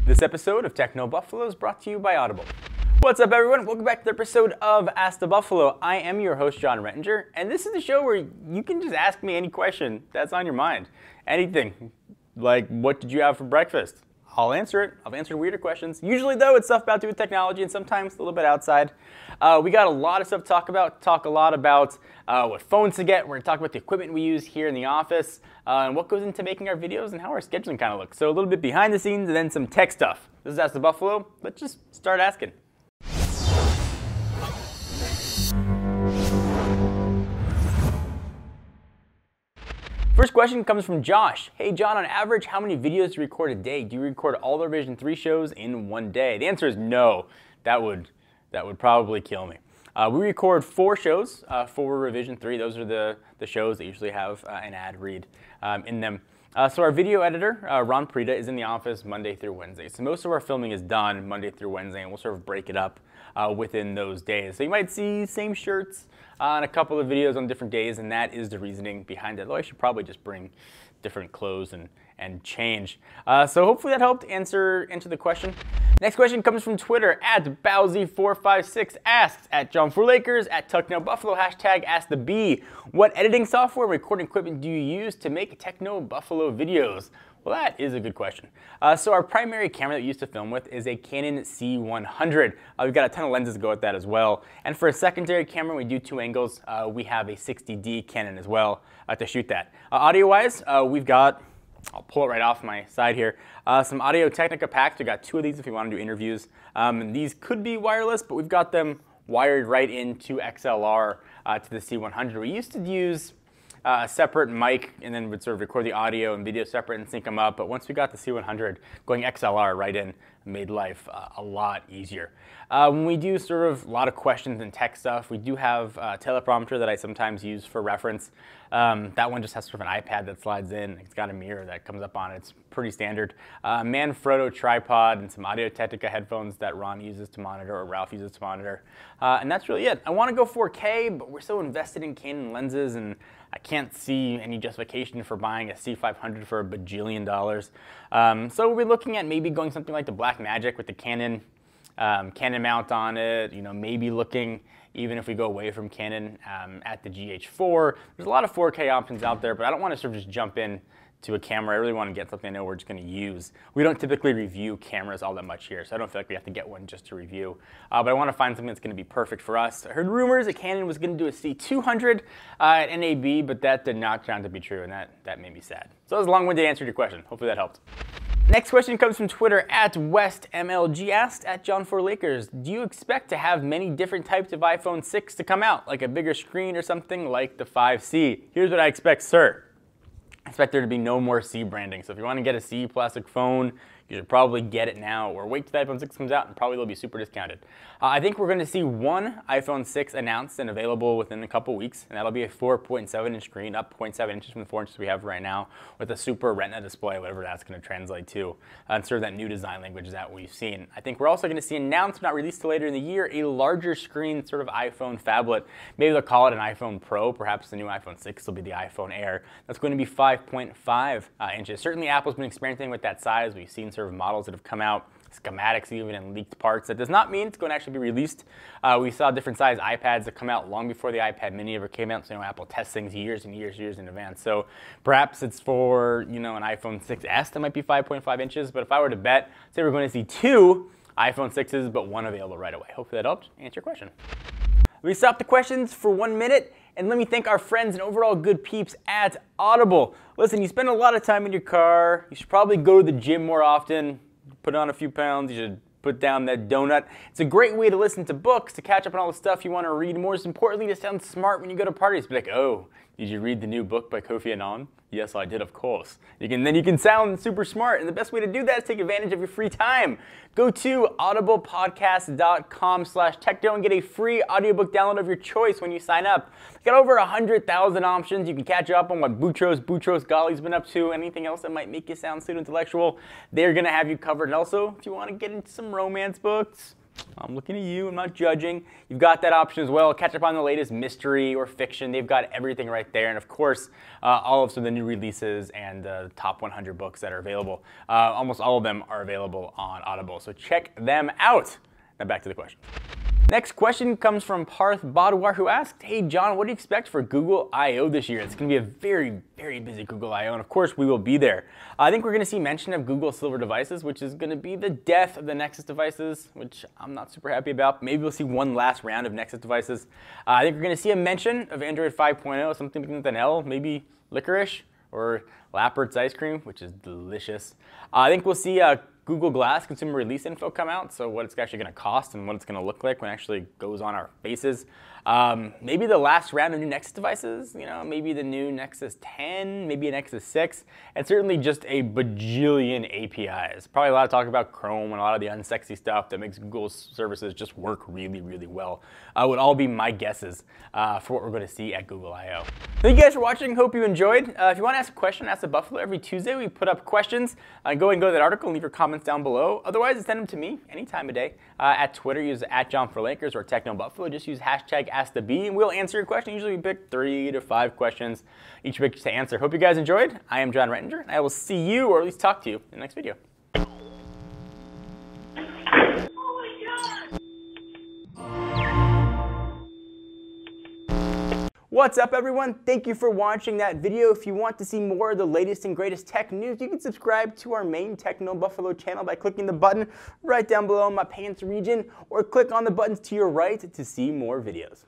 This episode of Techno Buffalo is brought to you by Audible. What's up, everyone? Welcome back to the episode of Ask the Buffalo. I am your host, John Rettinger, and this is the show where you can just ask me any question that's on your mind. Anything. Like, what did you have for breakfast? I'll answer it. I've answered weirder questions. Usually, though, it's stuff about to do with technology and sometimes a little bit outside. We got a lot of stuff to talk about. Talk a lot about what phones to get. We're going to talk about the equipment we use here in the office and what goes into making our videos and how our scheduling kind of looks. So a little bit behind the scenes and then some tech stuff. This is Ask the Buffalo. Let's just start asking. First question comes from Josh. Hey John, on average, how many videos do you record a day? Do you record all the Revision 3 shows in one day? The answer is no. That would probably kill me. We record 4 shows for Revision 3. Those are the shows that usually have an ad read in them. So our video editor, Ron Prita, is in the office Monday through Wednesday. So most of our filming is done Monday through Wednesday, and we'll sort of break it up within those days. So you might see same shirts on a couple of videos on different days, and that is the reasoning behind it. Though I should probably just bring different clothes and change. So hopefully that helped answer the question. Next question comes from Twitter, at Bowsy456 asks, at John4Lakers, at TechnoBuffalo, hashtag AskTheBee, what editing software and recording equipment do you use to make Techno Buffalo videos? Well, that is a good question. So our primary camera that we used to film with is a Canon C100. We've got a ton of lenses to go with that as well. And for a secondary camera, we do 2 angles. We have a 60D Canon as well to shoot that. Audio-wise, we've got, I'll pull it right off my side here, some Audio-Technica packs. We've got 2 of these if you want to do interviews. And these could be wireless, but we've got them wired right into XLR to the C100. We used to use a separate mic and then would sort of record the audio and video separate and sync them up. But once we got the C100, going XLR right in made life a lot easier. When we do sort of a lot of questions and tech stuff, we do have a teleprompter that I sometimes use for reference. That one just has sort of an iPad that slides in. It's got a mirror that comes up on it. It's pretty standard. Manfrotto tripod and some Audio-Technica headphones that Ron uses to monitor or Ralph uses to monitor. And that's really it. I want to go 4K, but we're so invested in Canon lenses and I can't see any justification for buying a C500 for $1 bajillion. So we'll be looking at maybe going something like the Blackmagic with the Canon mount on it. You know, maybe looking, even if we go away from Canon, at the GH4. There's a lot of 4K options out there, but I don't want to sort of just jump in to a camera. I really want to get something I know we're just going to use. We don't typically review cameras all that much here, so I don't feel like we have to get one just to review. But I want to find something that's going to be perfect for us. I heard rumors that Canon was going to do a C200 at NAB, but that did not turn out to be true, and that made me sad. So that was a long-winded answer to your question. Hopefully that helped. Next question comes from Twitter, at WestMLG asked, at John4Lakers, do you expect to have many different types of iPhone 6 to come out, like a bigger screen or something like the 5C? Here's what I expect, sir. I expect there to be no more C branding. So if you want to get a C plastic phone, you should probably get it now or wait till the iPhone 6 comes out and probably they'll be super discounted. I think we're going to see one iPhone 6 announced and available within a couple weeks, and that'll be a 4.7-inch screen, up 0.7 inches from the 4 inches we have right now, with a super retina display, whatever that's going to translate to, and sort of that new design language that we've seen. I think we're also going to see announced, not released till later in the year, a larger screen sort of iPhone phablet. Maybe they'll call it an iPhone Pro. Perhaps the new iPhone 6 will be the iPhone Air. That's going to be 5.5 inches. Certainly Apple's been experimenting with that size. We've seen sort of models that have come out, schematics even, and leaked parts. That does not mean it's going to actually be released. We saw different size iPads that come out long before the iPad mini ever came out, so Apple tests things years and years in advance. So perhaps it's for, an iPhone 6S that might be 5.5 inches, but if I were to bet, say we're going to see 2 iPhone 6s, but 1 available right away. Hopefully that helped answer your question. Let me stop the questions for 1 minute, and let me thank our friends and overall good peeps at Audible. Listen, you spend a lot of time in your car. You should probably go to the gym more often, put on a few pounds. You should put down that donut. It's a great way to listen to books, to catch up on all the stuff you want to read. Most importantly, to sound smart when you go to parties. Be like, oh, did you read the new book by Kofi Annan? Yes, I did, of course. Then you can sound super smart, and the best way to do that is take advantage of your free time. Go to audiblepodcast.com/techno and get a free audiobook download of your choice when you sign up. We've got over 100,000 options. You can catch up on what Boutros Ghali's been up to, anything else that might make you sound pseudo-intellectual. They're going to have you covered. And also, if you want to get into some romance books, I'm looking at you, I'm not judging. You've got that option as well. Catch up on the latest mystery or fiction. They've got everything right there. And of course, all of some of the new releases and the top 100 books that are available. Almost all of them are available on Audible. So check them out. Now back to the question. Next question comes from Parth Badwar, who asked, hey John, what do you expect for Google I.O. this year? It's going to be a very, very busy Google I.O., and of course we will be there. I think we're going to see mention of Google Silver devices, which is going to be the death of the Nexus devices, which I'm not super happy about. Maybe we'll see one last round of Nexus devices. I think we're going to see a mention of Android 5.0, something with an L, maybe licorice or Lappert's ice cream, which is delicious. I think we'll see Google Glass consumer release info come out, so what it's actually going to cost and what it's going to look like when it actually goes on our faces. Maybe the last round of new Nexus devices, maybe the new Nexus 10, maybe a Nexus 6, and certainly just a bajillion APIs. Probably a lot of talk about Chrome and a lot of the unsexy stuff that makes Google's services just work really, really well. Would all be my guesses for what we're going to see at Google I.O. Thank you guys for watching. Hope you enjoyed. If you want to ask a question, Ask the Buffalo. Every Tuesday we put up questions. Go to that article and leave your comments down below. Otherwise, send them to me any time of day. At Twitter, use @JohnForLakers or TechnoBuffalo. Just use #AskTheBee, and we'll answer your question. Usually we pick 3 to 5 questions each week to answer. Hope you guys enjoyed. I am John Rettinger, and I will see you, or at least talk to you, in the next video. What's up, everyone? Thank you for watching that video. If you want to see more of the latest and greatest tech news, you can subscribe to our main Techno Buffalo channel by clicking the button right down below in my pants region, or click on the buttons to your right to see more videos.